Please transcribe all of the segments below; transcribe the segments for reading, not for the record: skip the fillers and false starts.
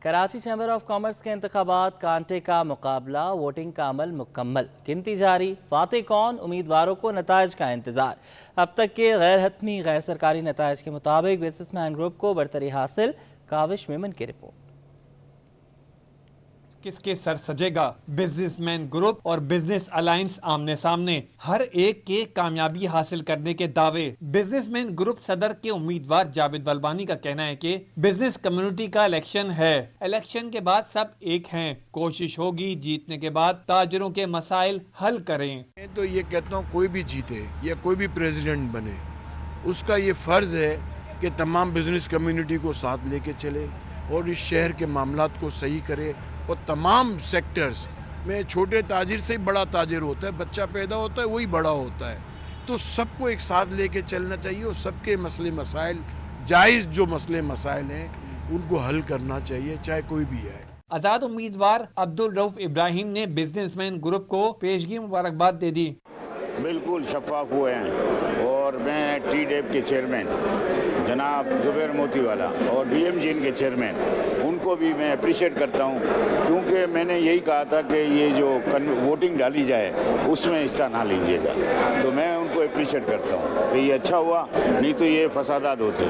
Karachi chamber of commerce کے انتخابات کانٹے کا مقابلہ، ووٹنگ کا عمل مکمل، گنتی جاری، فاتح کون، امیدواروں کو نتائج کا انتظار۔ اب تک کے غیر حتمی غیر سرکاری نتائج کے مطابق بزنس مین گروپ کو برتری حاصل۔ کاوش میمن کی رپورٹ۔ کس کے سر سجے گا؟ بزنس مین گروپ اور بزنس الائنس آمنے سامنے، ہر ایک کے کامیابی حاصل کرنے کے دعوے۔ بزنس مین گروپ صدر کے امیدوار جاوید بلبانی کا کہنا ہے کہ بزنس کمیونٹی کا الیکشن ہے، الیکشن کے بعد سب ایک ہیں، کوشش ہوگی جیتنے کے بعد تاجروں کے مسائل حل کریں۔ میں تو یہ کہتا ہوں کوئی بھی جیتے یا کوئی بھی پریزیڈنٹ بنے، اس کا یہ فرض ہے کہ تمام بزنس کمیونٹی کو ساتھ لے کے چلے اور اس شہر کے معاملات کو صحیح کرے، اور تمام سیکٹرز میں چھوٹے تاجر سے بڑا تاجر ہوتا ہے، بچہ پیدا ہوتا ہے وہی بڑا ہوتا ہے، تو سب کو ایک ساتھ لے کے چلنا چاہیے اور سب کے مسئلے مسائل، جائز جو مسئلے مسائل ہیں ان کو حل کرنا چاہیے، چاہے کوئی بھی ہے۔ آزاد امیدوار عبدالرؤف ابراہیم نے بزنس مین گروپ کو پیشگی مبارکباد دے دی۔ بالکل شفاف ہوئے ہیں، اور میں ٹی ڈیپ کے چیئرمین جناب زبیر موتی والا اور بی ایم جی ان کے چیئرمین، ان کو بھی میں اپریشیٹ کرتا ہوں، کیونکہ میں نے یہی کہا تھا کہ یہ جو ووٹنگ ڈالی جائے اس میں حصہ نہ لیجیے گا، تو میں ان کو اپریشیٹ کرتا ہوں کہ یہ اچھا ہوا، نہیں تو یہ فسادات ہوتے۔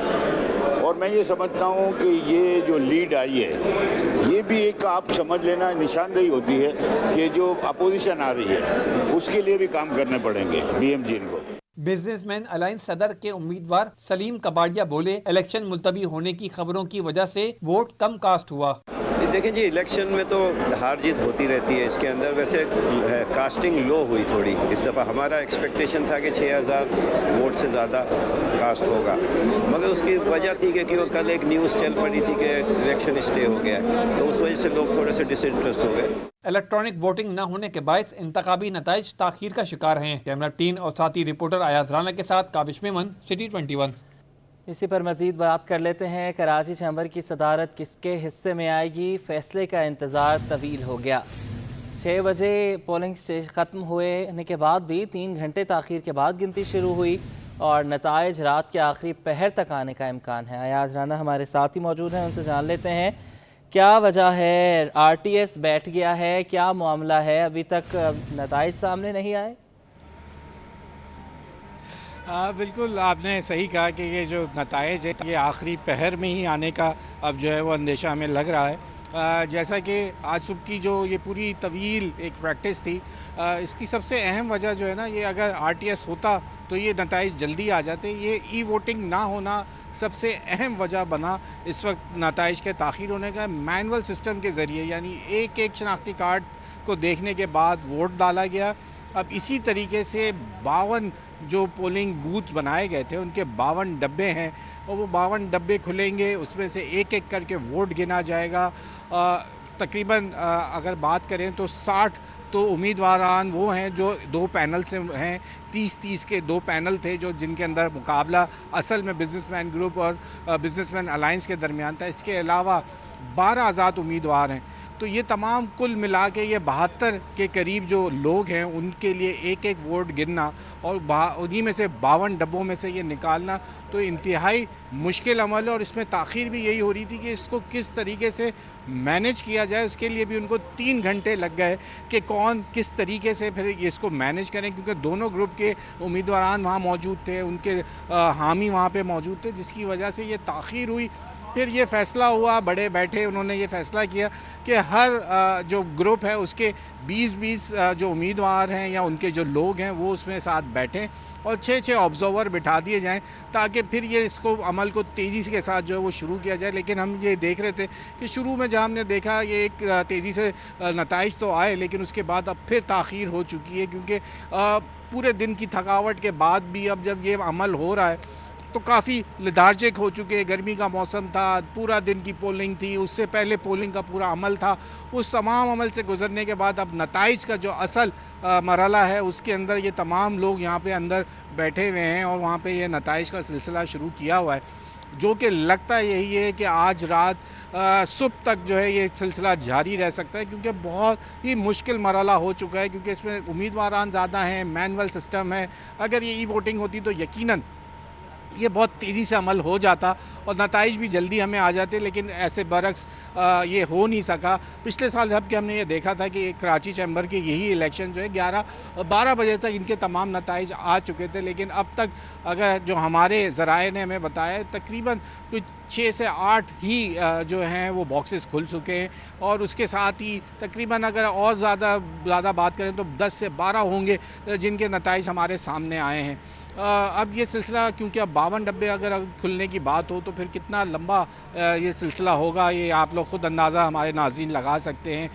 اور میں یہ سمجھتا ہوں کہ یہ جو لیڈ آئی ہے یہ بھی ایک آپ سمجھ لینا نشاندہی ہوتی ہے کہ جو اپوزیشن آ رہی ہے اس کے لیے بھی کام کرنے پڑیں گے بی ایم جی ان کو۔ بزنس مین الائنس صدر کے امیدوار سلیم کباڑیا بولے، الیکشن ملتوی ہونے کی خبروں کی وجہ سے ووٹ کم کاسٹ ہوا۔ دیکھیں جی، الیکشن میں تو ہار جیت ہوتی رہتی ہے، اس کے اندر ویسے کاسٹنگ لو ہوئی تھوڑی اس دفعہ۔ ہمارا ایکسپیکٹیشن تھا کہ 6000 ووٹ سے زیادہ کاسٹ ہوگا، مگر اس کی وجہ تھی کہ کل ایک نیوز چل پڑی تھی کہ الیکشن اسٹے ہو گیا، تو اس وجہ سے لوگ تھوڑے سے ڈس انٹرسٹ ہو گئے۔ الیکٹرانک ووٹنگ نہ ہونے کے باعث انتخابی نتائج تاخیر کا شکار ہیں۔ کیمرہ ٹین اور ساتھی رپورٹر ایاز رانا کے ساتھ کاوش میمن، سٹی 21۔ اسی پر مزید بات کر لیتے ہیں۔ کراچی چیمبر کی صدارت کس کے حصے میں آئے گی؟ فیصلے کا انتظار طویل ہو گیا۔ 6 بجے پولنگ سٹیج ختم ہونے کے بعد بھی 3 گھنٹے تاخیر کے بعد گنتی شروع ہوئی اور نتائج رات کے آخری پہر تک آنے کا امکان ہے۔ ایاز رانا ہمارے ساتھ ہی موجود ہیں، ان سے جان لیتے ہیں کیا وجہ ہے؟ آر ٹی ایس بیٹھ گیا ہے؟ کیا معاملہ ہے؟ ابھی تک نتائج سامنے نہیں آئے؟ بالکل آپ نے صحیح کہا کہ یہ جو نتائج ہے یہ آخری پہر میں ہی آنے کا اب جو ہے وہ اندیشہ ہمیں لگ رہا ہے۔ جیسا کہ آج صبح کی جو یہ پوری طویل ایک پریکٹس تھی، اس کی سب سے اہم وجہ جو ہے نا، یہ اگر آر ٹی ایس ہوتا تو یہ نتائج جلدی آ جاتے۔ یہ ای ووٹنگ نہ ہونا سب سے اہم وجہ بنا اس وقت نتائج کے تاخیر ہونے کا۔ مینول سسٹم کے ذریعے، یعنی ایک ایک شناختی کارڈ کو دیکھنے کے بعد ووٹ ڈالا گیا۔ اب اسی طریقے سے 52 جو پولنگ بوتھ بنائے گئے تھے ان کے 52 ڈبے ہیں، اور وہ 52 ڈبے کھلیں گے، اس میں سے ایک ایک کر کے ووٹ گنا جائے گا۔ تقریباً اگر بات کریں تو 60 تو امیدواران وہ ہیں جو 2 پینل سے ہیں، 30 کے 2 پینل تھے جو جن کے اندر مقابلہ اصل میں بزنس مین گروپ اور بزنس مین الائنس کے درمیان تھا۔ اس کے علاوہ 12 آزاد امیدوار ہیں، تو یہ تمام کل ملا کے یہ 72 کے قریب جو لوگ ہیں ان کے لیے ایک ایک ووٹ گننا اور انہی میں سے 52 ڈبوں میں سے یہ نکالنا تو انتہائی مشکل عمل ہے، اور اس میں تاخیر بھی یہی ہو رہی تھی کہ اس کو کس طریقے سے مینج کیا جائے۔ اس کے لیے بھی ان کو 3 گھنٹے لگ گئے کہ کون کس طریقے سے پھر اس کو مینج کریں، کیونکہ دونوں گروپ کے امیدواران وہاں موجود تھے، ان کے حامی وہاں پہ موجود تھے، جس کی وجہ سے یہ تاخیر ہوئی۔ پھر یہ فیصلہ ہوا، بڑے بیٹھے انہوں نے یہ فیصلہ کیا کہ ہر جو گروپ ہے اس کے 20 جو امیدوار ہیں یا ان کے جو لوگ ہیں وہ اس میں ساتھ بیٹھیں اور 6 آبزرور بٹھا دیے جائیں، تاکہ پھر یہ اس کو عمل کو تیزی کے ساتھ جو ہے وہ شروع کیا جائے۔ لیکن ہم یہ دیکھ رہے تھے کہ شروع میں جہاں ہم نے دیکھا یہ ایک تیزی سے نتائج تو آئے، لیکن اس کے بعد اب پھر تاخیر ہو چکی ہے، کیونکہ پورے دن کی تھکاوٹ کے بعد بھی اب جب یہ عمل ہو رہا ہے تو کافی لیتھارجک ہو چکے۔ گرمی کا موسم تھا، پورا دن کی پولنگ تھی، اس سے پہلے پولنگ کا پورا عمل تھا، اس تمام عمل سے گزرنے کے بعد اب نتائج کا جو اصل مرحلہ ہے اس کے اندر یہ تمام لوگ یہاں پہ اندر بیٹھے ہوئے ہیں اور وہاں پہ یہ نتائج کا سلسلہ شروع کیا ہوا ہے، جو کہ لگتا یہی ہے کہ آج رات صبح تک جو ہے یہ سلسلہ جاری رہ سکتا ہے، کیونکہ بہت ہی مشکل مرحلہ ہو چکا ہے، کیونکہ اس میں امیدواران زیادہ ہیں، مینول سسٹم ہے۔ اگر یہ ای ووٹنگ ہوتی تو یقیناً یہ بہت تیزی سے عمل ہو جاتا اور نتائج بھی جلدی ہمیں آ جاتے، لیکن ایسے برعکس یہ ہو نہیں سکا۔ پچھلے سال جب کہ ہم نے یہ دیکھا تھا کہ کراچی چیمبر کے یہی الیکشن جو ہے 12 بجے تک ان کے تمام نتائج آ چکے تھے، لیکن اب تک اگر جو ہمارے ذرائع نے ہمیں بتایا تقریباً کچھ 6 سے 8 ہی جو ہیں وہ باکسز کھل چکے ہیں، اور اس کے ساتھ ہی تقریباً اگر اور زیادہ بات کریں تو 10 سے 12 ہوں گے جن کے نتائج ہمارے سامنے آئے ہیں۔ اب یہ سلسلہ کیونکہ اب 52 ڈبے اگر کھلنے کی بات ہو تو پھر کتنا لمبا یہ سلسلہ ہوگا، یہ آپ لوگ خود اندازہ ہمارے ناظرین لگا سکتے ہیں۔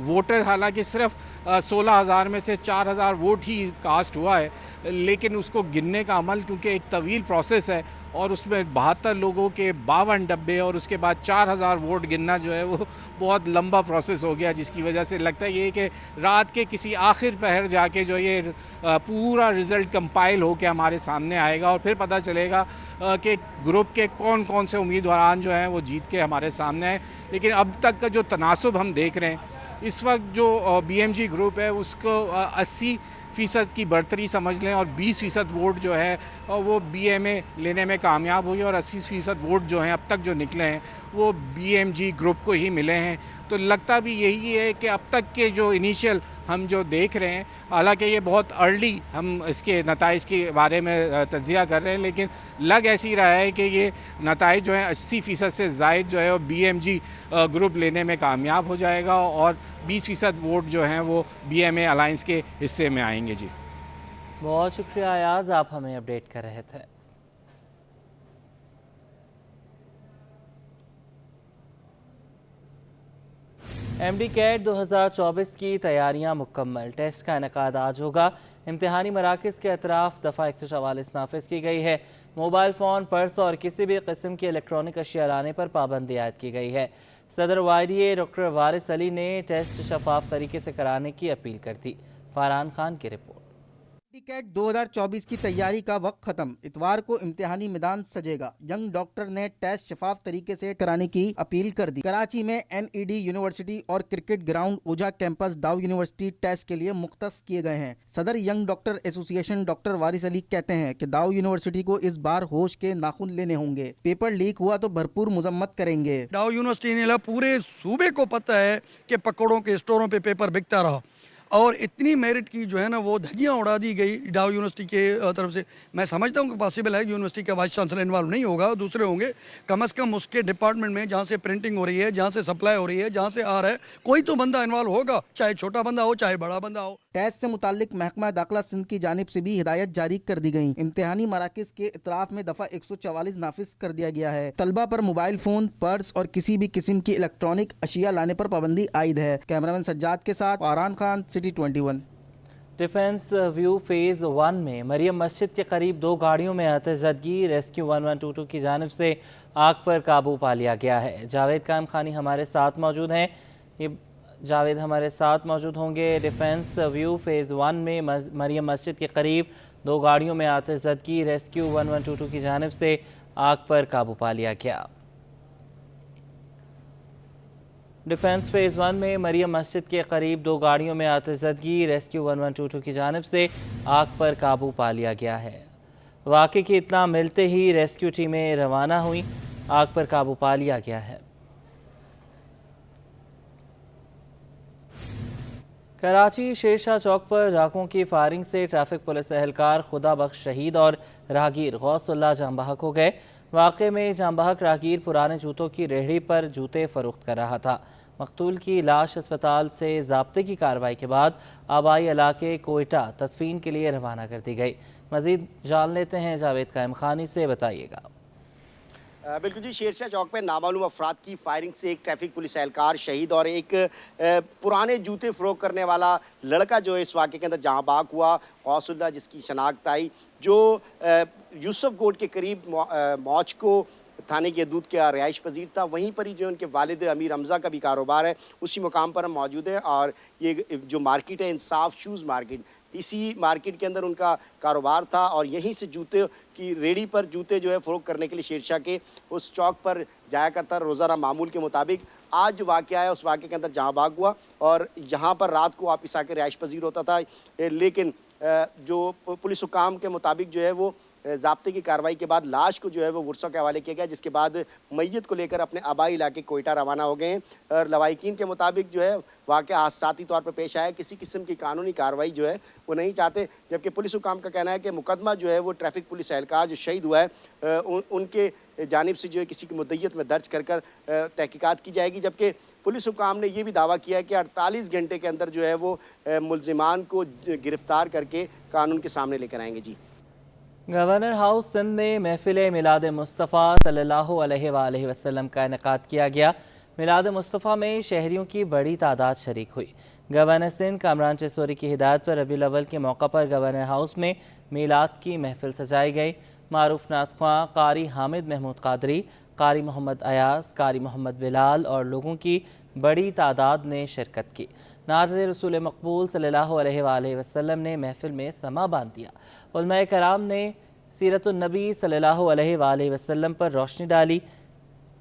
ووٹر حالانکہ صرف 16,000 میں سے 4,000 ووٹ ہی کاسٹ ہوا ہے، لیکن اس کو گننے کا عمل کیونکہ ایک طویل پروسیس ہے اور اس میں 72 لوگوں کے 52 ڈبے اور اس کے بعد 4,000 ووٹ گننا جو ہے وہ بہت لمبا پروسیس ہو گیا، جس کی وجہ سے لگتا ہے یہ کہ رات کے کسی آخر پہر جا کے جو یہ پورا رزلٹ کمپائل ہو کے ہمارے سامنے آئے گا اور پھر پتہ چلے گا کہ گروپ کے کون سے امیدواران جو ہیں وہ جیت کے ہمارے سامنے آئے۔ لیکن اب تک کا جو تناسب ہم دیکھ رہے ہیں اس وقت جو بی ایم جی گروپ ہے اس کو 80% کی برتری سمجھ لیں اور 20% ووٹ جو ہے وہ بی ایم اے لینے میں کامیاب ہوئی اور 80% ووٹ جو ہیں اب تک جو نکلے ہیں وہ بی ایم جی گروپ کو ہی ملے ہیں۔ تو لگتا بھی یہی ہے کہ اب تک کے جو انیشیل ہم جو دیکھ رہے ہیں، حالانکہ یہ بہت ارلی ہم اس کے نتائج کے بارے میں تجزیہ کر رہے ہیں، لیکن لگ ایسی رہا ہے کہ یہ نتائج جو ہیں 80% سے زائد جو ہے وہ بی ایم جی گروپ لینے میں کامیاب ہو جائے گا اور 20% ووٹ جو ہیں وہ بی ایم اے الائنس کے حصے میں آئیں گے۔ جی بہت شکریہ ایاز، آپ ہمیں اپڈیٹ کر رہے تھے۔ ایم ڈی کیٹ 2024 کی تیاریاں مکمل، ٹیسٹ کا انعقاد آج ہوگا۔ امتحانی مراکز کے اطراف دفعہ 144 نافذ کی گئی ہے۔ موبائل فون، پرس اور کسی بھی قسم کی الیکٹرانک اشیاء لانے پر پابندی عائد کی گئی ہے۔ صدر YDA ڈاکٹر وارث علی نے ٹیسٹ شفاف طریقے سے کرانے کی اپیل کر دی۔ فارحان خان کی رپورٹ۔ کیٹ 2024 کی تیاری کا وقت ختم، اتوار کو امتحانی میدان سجے گا۔ ینگ ڈاکٹر نے ٹیسٹ شفاف طریقے سے کرانے کی اپیل کر دی۔ کراچی میں NED یونیورسٹی اور cricket ground Ojha campus Dow university test کے لیے مختص کیے گئے ہیں۔ صدر ینگ ڈاکٹر ایسوسی ایشن ڈاکٹر وارث علی کہتے ہیں کہ ڈاؤ یونیورسٹی کو اس بار ہوش کے ناخن لینے ہوں گے، پیپر لیک ہوا تو بھرپور مذمت کریں گے۔ ڈاؤ یونیورسٹی نے پورے صوبے کو پتہ ہے کہ پکوڑوں کے اسٹوروں پہ پیپر بکتا رہا اور اتنی میرٹ کی جو ہے نا وہ دھجیاں اڑا دی گئی ڈاؤ یونیورسٹی کے طرف سے۔ میں سمجھتا ہوں کہ پاسبل ہے یونیورسٹی کا وائس چانسلر انوالو نہیں ہوگا، دوسرے ہوں گے، کم از کم اس کے ڈپارٹمنٹ میں جہاں سے پرنٹنگ ہو رہی ہے، جہاں سے سپلائی ہو رہی ہے، جہاں سے آ رہا ہے، کوئی تو بندہ انوالو ہوگا، چاہے چھوٹا بندہ ہو چاہے بڑا بندہ ہو۔ ٹیسٹ سے متعلق محکمہ داخلہ سندھ کی جانب سے بھی ہدایت جاری کر دی گئی۔ امتحانی مراکز کے اطراف میں دفعہ 144 نافذ کر دیا گیا ہے۔ طلبہ پر موبائل فون، پرس اور کسی بھی قسم کی الیکٹرانک اشیاء لانے پر پابندی عائد ہے۔ کیمرامین سجاد کے ساتھ Farhan Khan, city 21۔ Defence view phase 1 میں مریم مسجد کے قریب 2 گاڑیوں میں آتش زدگی، ریسکیو 1122 کی جانب سے آگ پر قابو پا لیا گیا ہے۔ جاوید قائم خانی ہمارے ساتھ موجود ہیں، جاوید ہمارے ساتھ موجود ہوں گے۔ ڈیفنس ویو فیز 1 میں مریم مسجد کے قریب 2 گاڑیوں میں آتش زدگی، ریسکیو 1122 کی جانب سے آگ پر قابو پا لیا گیا۔ ڈیفنس فیز 1 میں مریم مسجد کے قریب 2 گاڑیوں میں آتش زدگی، ریسکیو 1122 کی جانب سے آگ پر قابو پا لیا گیا ہے۔ واقعے کی اطلاع ملتے ہی ریسکیو ٹیمیں روانہ ہوئیں، آگ پر قابو پا لیا گیا ہے۔ کراچی شیرشاہ چوک پر ڈاکوؤں کی فائرنگ سے ٹریفک پولیس اہلکار خدا بخش شہید اور راہگیر غوث اللہ جاں بحق ہو گئے۔ واقعے میں جاں بحق راہگیر پرانے جوتوں کی ریہڑی پر جوتے فروخت کر رہا تھا۔ مقتول کی لاش اسپتال سے ضابطے کی کارروائی کے بعد آبائی علاقے کوئٹہ تدفین کے لیے روانہ کر دی گئی۔ مزید جان لیتے ہیں جاوید قائم خانی سے، بتائیے گا۔ بالکل جی، شیرشاہ چوک پہ نامعلوم افراد کی فائرنگ سے ایک ٹریفک پولیس اہلکار شہید اور ایک پرانے جوتے فروخت کرنے والا لڑکا جو اس واقعے کے اندر جہاں بحق ہوا، غوث اللہ جس کی شناخت آئی، جو یوسف گوٹ کے قریب موچ کو تھانے کی حدود کا رہائش پذیر تھا۔ وہیں پر ہی جو ان کے والد امیر حمزہ کا بھی کاروبار ہے، اسی مقام پر ہم موجود ہیں اور یہ جو مارکیٹ ہے انصاف شوز مارکیٹ، اسی مارکیٹ کے اندر ان کا کاروبار تھا اور یہیں سے جوتے کی ریڑھی پر جوتے جو ہے فروخت کرنے کے لیے شیرشاہ کے اس چوک پر جایا کرتا روزانہ معمول کے مطابق۔ آج جو واقعہ ہے اس واقعے کے اندر جہاں بحق ہوا اور یہاں پر رات کو واپس آ کے رہائش پذیر ہوتا تھا، لیکن جو پولیس حکام کے مطابق جو ہے وہ ضابطے کی کارروائی کے بعد لاش کو جو ہے وہ ورثہ کے حوالے کیا گیا، جس کے بعد میت کو لے کر اپنے آبائی علاقے کوئٹہ روانہ ہو گئے ہیں۔ اور لواحقین کے مطابق جو ہے واقعہ حادثاتی طور پر پیش آیا، کسی قسم کی قانونی کارروائی جو ہے وہ نہیں چاہتے، جبکہ پولیس حکام کا کہنا ہے کہ مقدمہ جو ہے وہ ٹریفک پولیس اہلکار جو شہید ہوا ہے ان کے جانب سے جو ہے کسی کی مدعیت میں درج کر تحقیقات کی جائے گی، جبکہ پولیس حکام نے یہ بھی دعویٰ کیا ہے کہ 48 گھنٹے کے اندر جو ہے وہ ملزمان کو گرفتار کر کے قانون کے سامنے لے کر آئیں گے۔ جی گورنر ہاؤس سندھ میں محفل میلاد مصطفیٰ صلی اللہ علیہ وآلہ وسلم کا انعقاد کیا گیا۔ میلاد مصطفیٰ میں شہریوں کی بڑی تعداد شریک ہوئی۔ گورنر سندھ کامران چسوری کی ہدایت پر ربیع الاول کے موقع پر گورنر ہاؤس میں میلاد کی محفل سجائی گئی۔ معروف نعت خواں قاری حامد محمود قادری، قاری محمد ایاز، قاری محمد بلال اور لوگوں کی بڑی تعداد نے شرکت کی۔ نعت رسول مقبول صلی اللہ علیہ وآلہ وسلم نے محفل میں سما باندھ دیا۔ علماء کرام نے سیرت النبی صلی اللہ علیہ وآلہ وسلم پر روشنی ڈالی۔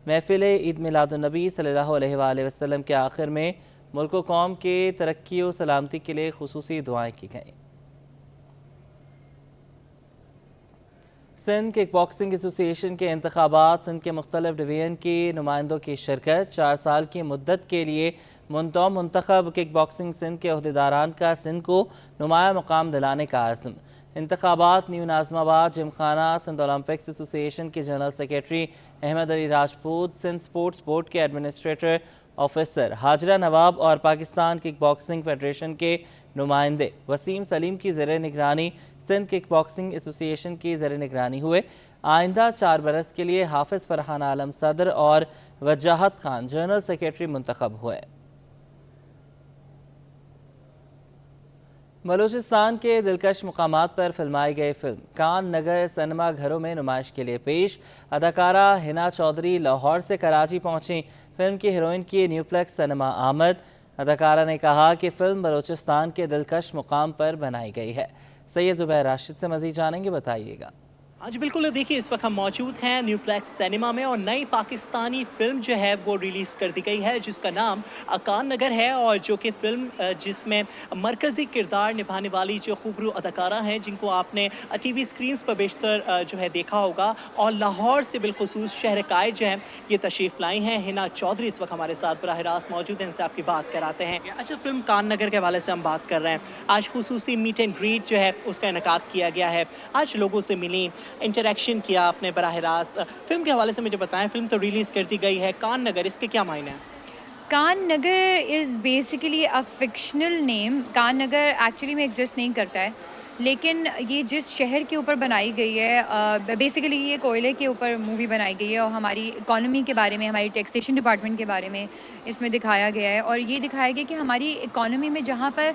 محفل عید میلاد النبی صلی اللہ علیہ وآلہ وسلم کے آخر میں ملک و قوم کے ترقی و سلامتی کے لیے خصوصی دعائیں کی گئیں۔ سندھ کک باکسنگ ایسوسی ایشن کے انتخابات، سندھ کے مختلف ڈویژن کی نمائندوں کی شرکت، 4 سال کی مدت کے لیے منتخب کک باکسنگ سندھ کے عہدیداران کا سندھ کو نمایاں مقام دلانے کا عزم۔ انتخابات نیو ناظم آباد جم خانہ سندھ اولمپکس ایسوسی ایشن کے جنرل سیکریٹری احمد علی راجپوت، سندھ سپورٹس بورڈ کے ایڈمنسٹریٹر آفیسر حاجرہ نواب اور پاکستان کک باکسنگ فیڈریشن کے نمائندے وسیم سلیم کی زیر نگرانی سندھ کک باکسنگ ایسوسی ایشن کی زیر نگرانی ہوئے۔ آئندہ 4 برس کے لیے حافظ فرحان عالم صدر اور وجاہت خان جنرل سیکریٹری منتخب ہوئے۔ بلوچستان کے دلکش مقامات پر فلمائی گئی فلم کان نگر سنیما گھروں میں نمائش کے لیے پیش۔ اداکارہ ہنا چودھری لاہور سے کراچی پہنچیں۔ فلم کی ہیروئن کی نیو پلیکس سنیما آمد۔ اداکارہ نے کہا کہ فلم بلوچستان کے دلکش مقام پر بنائی گئی ہے۔ سید زبیر راشد سے مزید جانیں گے، بتائیے گا۔ جی بالکل، دیکھیے اس وقت ہم موجود ہیں نیو پلیکس سینما میں اور نئی پاکستانی فلم جو ہے وہ ریلیز کر دی گئی ہے جس کا نام کان نگر ہے، اور جو کہ فلم جس میں مرکزی کردار نبھانے والی جو خوبرو اداکارہ ہیں جن کو آپ نے ٹی وی اسکرینز پر بیشتر جو ہے دیکھا ہوگا، اور لاہور سے بالخصوص شہر قائد جو ہیں یہ تشریف لائی ہیں۔ ہنا چودھری اس وقت ہمارے ساتھ براہ راست موجود ہیں، ان سے آپ کی بات کراتے ہیں۔ اچھا، فلم کان نگر کے حوالے سے ہم بات کر رہے ہیں۔ آج خصوصی میٹ اینڈ گریٹ جو ہے اس کا انعقاد کیا گیا ہے، آج لوگوں سے ملیں، انٹریکشن کیا اپنے براہ راست۔ فلم کے حوالے سے مجھے بتائیں، فلم تو ریلیز کر دی گئی ہے، کان نگر اس کے کیا معنی ہیں؟ Kan Nagar is basically a fictional name. Kan Nagar actually میں ایگزسٹ نہیں کرتا ہے، لیکن یہ جس شہر کے اوپر بنائی گئی ہے، بیسیکلی یہ کوئلے کے اوپر مووی بنائی گئی ہے، اور ہماری اکانومی کے بارے میں، ہماری ٹیکسیشن ڈپارٹمنٹ کے بارے میں اس میں دکھایا گیا ہے، اور یہ دکھایا گیا کہ ہماری اکانومی میں جہاں پر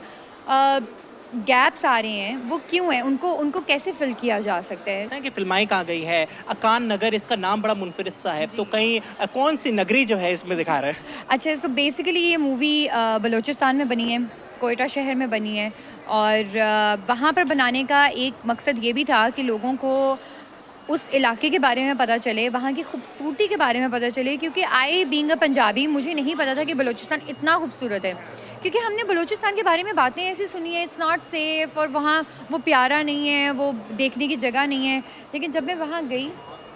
گیپس آ رہے ہیں وہ کیوں ہیں، ان کو کیسے فل کیا جا سکتا ہے۔ کہ فلمائی کہاں گئی ہے، کان نگر اس کا نام بڑا منفرد سا ہے، تو کہیں کون سی نگری جو ہے اس میں دکھا رہا ہے؟ اچھا، سو بیسیکلی یہ مووی بلوچستان میں بنی ہے، کوئٹہ شہر میں بنی ہے، اور وہاں پر بنانے کا ایک مقصد یہ بھی تھا کہ لوگوں کو اس علاقے کے بارے میں پتہ چلے، وہاں کی خوبصورتی کے بارے میں پتہ چلے، کیونکہ آئی بینگ اے پنجابی مجھے نہیں پتا تھا کہ بلوچستان اتنا خوبصورت ہے، کیونکہ ہم نے بلوچستان کے بارے میں باتیں ایسی سنی ہیں، اٹس ناٹ سیف، اور وہاں وہ پیارا نہیں ہے، وہ دیکھنے کی جگہ نہیں ہے، لیکن جب میں وہاں گئی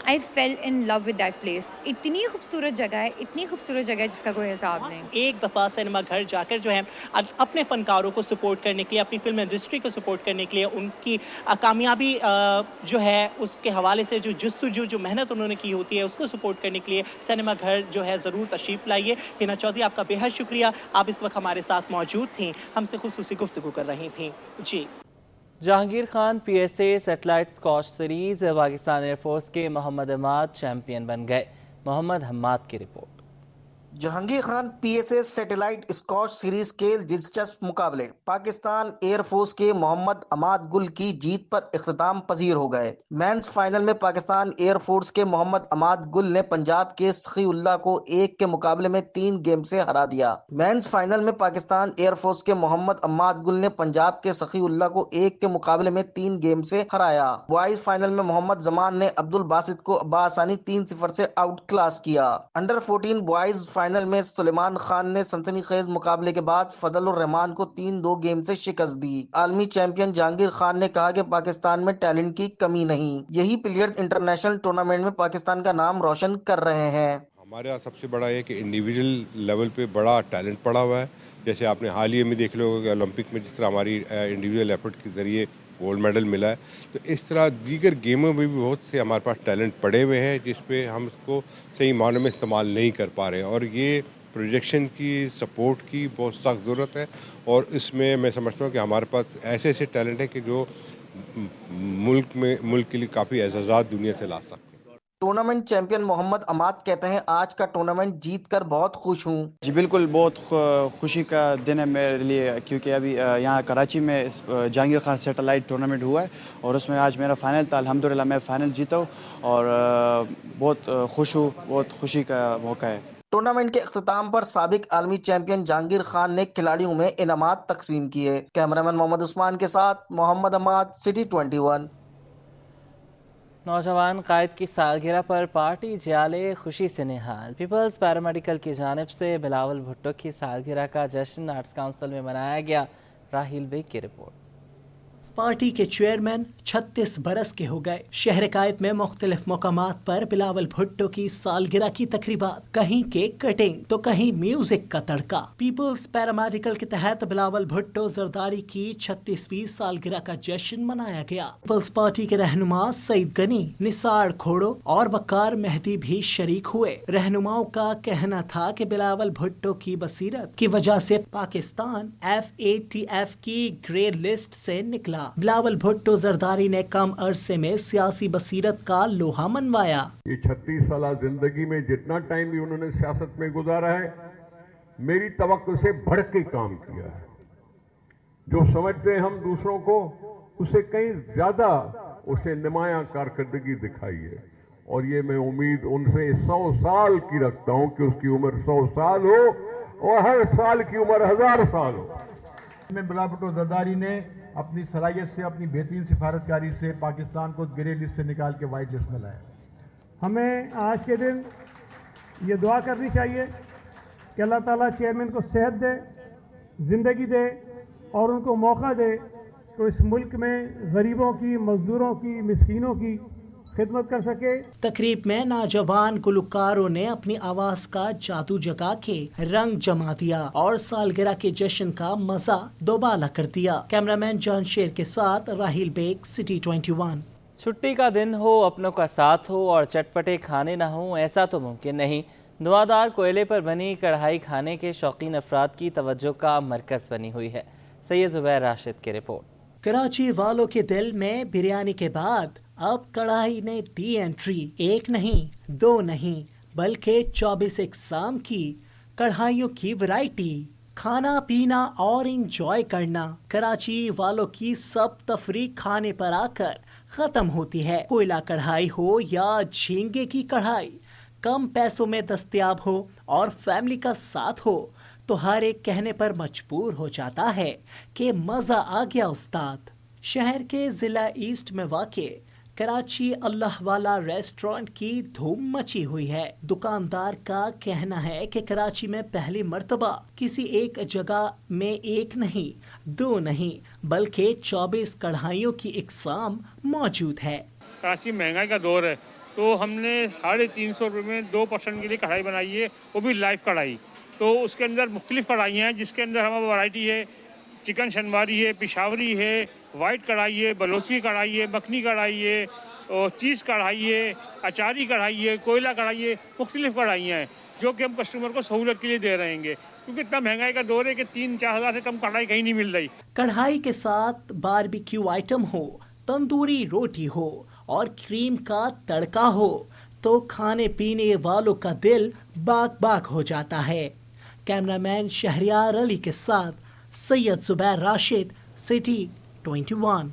آئی فیل ان لو ود دیٹ پلیس۔ اتنی خوبصورت جگہ ہے، اتنی خوبصورت جگہ ہے جس کا کوئی حساب نہیں۔ ایک دفعہ سینما گھر جا کر جو ہے اپنے فنکاروں کو سپورٹ کرنے کے لیے، اپنی فلم انڈسٹری کو سپورٹ کرنے کے لیے، ان کی کامیابی جو ہے اس کے حوالے سے جو جستجو جو محنت انہوں نے کی ہوتی ہے اس کو سپورٹ کرنے کے لیے سینما گھر جو ہے ضرور تشریف لائیے۔ ہنا چودھری آپ کا بے حد شکریہ، آپ اس وقت ہمارے ساتھ موجود تھیں، ہم سے خصوصی گفتگو کر رہی تھیں۔ جی Jahangir Khan P S A satellite squash series Pakistan air force کے محمد عماد چیمپئن بن گئے۔ محمد حماد کی report. Jahangir Khan P S A satellite squash series کے دلچسپ مقابلے پاکستان ایئر فورس کے محمد عماد گل کی جیت پر اختتام پذیر ہو گئے۔ مینز فائنل میں پاکستان ایئر فورس کے محمد عماد گل نے پنجاب کے سخی اللہ کو 1 کے مقابلے میں 3 گیم سے ہرا دیا۔ مینز فائنل میں پاکستان ایئر فورس کے محمد عماد گل نے پنجاب کے سخی اللہ کو 1 کے مقابلے میں 3 گیم سے ہرایا۔ بوائز فائنل میں محمد زمان نے عبد الباسط کو بآسانی 3-0 سے آؤٹ کلاس کیا۔ انڈر 14 بوائز فائنل فائنل میں سلیمان خان نے سنسنی خیز مقابلے کے بعد فضل الرحمان کو 3-2 گیم سے شکست دی۔ عالمی چیمپئن جہانگیر خان نے کہا کہ پاکستان میں ٹیلنٹ کی کمی نہیں، یہی پلیئرز انٹرنیشنل ٹورنامنٹ میں پاکستان کا نام روشن کر رہے ہیں۔ ہمارے یہاں سب سے بڑا یہ کہ انڈیویجول لیول پہ بڑا ٹیلنٹ پڑا ہوا ہے، جیسے آپ نے حال ہی میں دیکھ لو کہ اولمپک میں جس طرح ہماری انڈیویجول ایفرٹ کے ذریعے گولڈ میڈل ملا ہے، تو اس طرح دیگر گیموں میں بھی بہت سے ہمارے پاس ٹیلنٹ پڑے ہوئے ہیں جس پہ ہم اس کو صحیح معنوں میں استعمال نہیں کر پا رہے ہیں، اور یہ پروجیکشن کی سپورٹ کی بہت سخت ضرورت ہے، اور اس میں سمجھتا ہوں کہ ہمارے پاس ایسے ایسے ٹیلنٹ ہیں کہ جو ملک کے لیے کافی اعزازات دنیا سے لا سکتے ہیں۔ ٹورنامنٹ چیمپئن محمد عماد کہتے ہیں آج کا ٹورنامنٹ جیت کر بہت خوش ہوں۔ جی بالکل، بہت خوشی کا دن ہے میرے لیے، کیونکہ ابھی یہاں کراچی میں جہانگیر خان سیٹلائٹ ٹورنامنٹ ہوا ہے اور اس میں آج میرا فائنل تھا۔ الحمدللہ میں فائنل جیتا ہوں اور بہت خوش ہوں، بہت خوشی کا موقع ہے۔ ٹورنامنٹ کے اختتام پر سابق عالمی چیمپئن جہانگیر خان نے کھلاڑیوں میں انعامات تقسیم کیے۔ کیمرامین محمد عثمان کے ساتھ محمد عماد، سٹی 21۔ نوجوان قائد کی سالگرہ پر پارٹی جالے خوشی سے نہال۔ پیپلز پیرامیڈیکل کی جانب سے بلاول بھٹو کی سالگرہ کا جشن آرٹس کونسل میں منایا گیا۔ راہیل بیگ کی رپورٹ۔ پارٹی کے چیئرمین 36 برس کے ہو گئے۔ شہر قائد میں مختلف مقامات پر بلاول بھٹو کی سالگرہ کی تقریبات، کہیں کیک کٹنگ تو کہیں میوزک کا تڑکا۔ پیپلز پیرامیڈیکل کے تحت بلاول بھٹو زرداری کی 36ویں سالگرہ کا جشن منایا گیا۔ پیپلز پارٹی کے رہنما سعید غنی، نثار کھوڑو اور وقار مہدی بھی شریک ہوئے۔ رہنماؤں کا کہنا تھا کہ بلاول بھٹو کی بصیرت کی وجہ سے پاکستان FATF کی گرے لسٹ سے نکلا۔ بلاول بھٹو زرداری نے کم عرصے میں سیاسی بصیرت کا لوہا منوایا۔ یہ 36 سالہ زندگی میں جتنا ٹائم بھی انہوں نے سیاست میں گزارا ہے، میری توقع سے بڑھ کے کام کیا ہے۔ جو سمجھتے ہیں ہم دوسروں کو، اسے کہیں زیادہ اسے نمایاں کارکردگی دکھائی ہے، اور یہ میں امید ان سے 100 سال کی رکھتا ہوں کہ اس کی عمر 100 سال ہو اور ہر سال کی عمر 1000 سال ہو۔ بلاول بھٹو زرداری نے اپنی صلاحیت سے، اپنی بہترین سفارتکاری سے پاکستان کو گرے لسٹ سے نکال کے وائٹ لسٹ میں لایا۔ ہمیں آج کے دن یہ دعا کرنی چاہیے کہ اللہ تعالیٰ چیئرمین کو صحت دے، زندگی دے اور ان کو موقع دے تو اس ملک میں غریبوں کی، مزدوروں کی، مسکینوں کی خدمت کر سکے۔ تقریب میں نوجوان گلوکاروں نے اپنی آواز کا جادو جگا کے رنگ جما دیا اور سالگرہ کے جشن کا مزہ دوبالا کر دیا۔ کیمرامین جان شیر کے ساتھ راہیل بیگ، سٹی 21۔ چھٹی کا دن ہو، اپنوں کا ساتھ ہو اور چٹپٹے کھانے نہ ہوں، ایسا تو ممکن نہیں۔ دھواں کوئلے پر بنی کڑھائی کھانے کے شوقین افراد کی توجہ کا مرکز بنی ہوئی ہے۔ سید زبیر راشد کی رپورٹ۔ کراچی والوں کے دل میں بریانی کے بعد اب کڑھائی نے دی انٹری۔ ایک نہیں، دو نہیں، بلکہ 24 اقسام کی کڑھائیوں کی ورائٹی۔ کھانا پینا اور انجوائے کرنا کراچی والوں کی سب تفریح کھانے پر آ کر ختم ہوتی ہے۔ کوئلہ کڑھائی ہو یا جھینگے کی کڑھائی، کم پیسوں میں دستیاب ہو اور فیملی کا ساتھ ہو تو ہر ایک کہنے پر مجبور ہو جاتا ہے کہ مزہ آ گیا استاد۔ شہر کے ضلع ایسٹ میں واقع کراچی اللہ والا ریسٹورنٹ کی دھوم مچی ہوئی ہے۔ دکاندار کا کہنا ہے کہ کراچی میں پہلی مرتبہ کسی ایک جگہ میں ایک نہیں، دو نہیں، بلکہ 24 کڑھائیوں کی اقسام موجود ہے۔ کراچی مہنگائی کا دور ہے تو ہم نے 350 روپے میں 2 پرسن کے لیے کڑھائی بنائی ہے، وہ بھی لائیو کڑھائی۔ تو اس کے اندر مختلف کڑھائیاں ہیں جس کے اندر ہمارا ورائٹی ہے، چکن شنواری ہے، پشاوری ہے، وائٹ کڑھائی ہے، بلوچی کڑھائی ہے، مکھنی کڑھائی ہے، اور چیز کڑھائی ہے، اچاری کڑھائی ہے، کوئلہ کڑھائی ہے، مختلف کڑھائیاں ہیں جو کہ ہم کسٹمر کو سہولت کے لیے دے رہے ہیں، کیونکہ اتنا مہنگائی کا دور ہے کہ 3-4 ہزار سے کم کڑھائی کہیں نہیں مل رہی۔ کڑھائی کے ساتھ باربیکیو آئٹم ہو، تندوری روٹی ہو اور کریم کا تڑکا ہو تو کھانے پینے والوں کا دل باغ باغ ہو جاتا ہے۔ کیمرامین شہریار علی کے ساتھ سید زبیر راشد، سٹی 21۔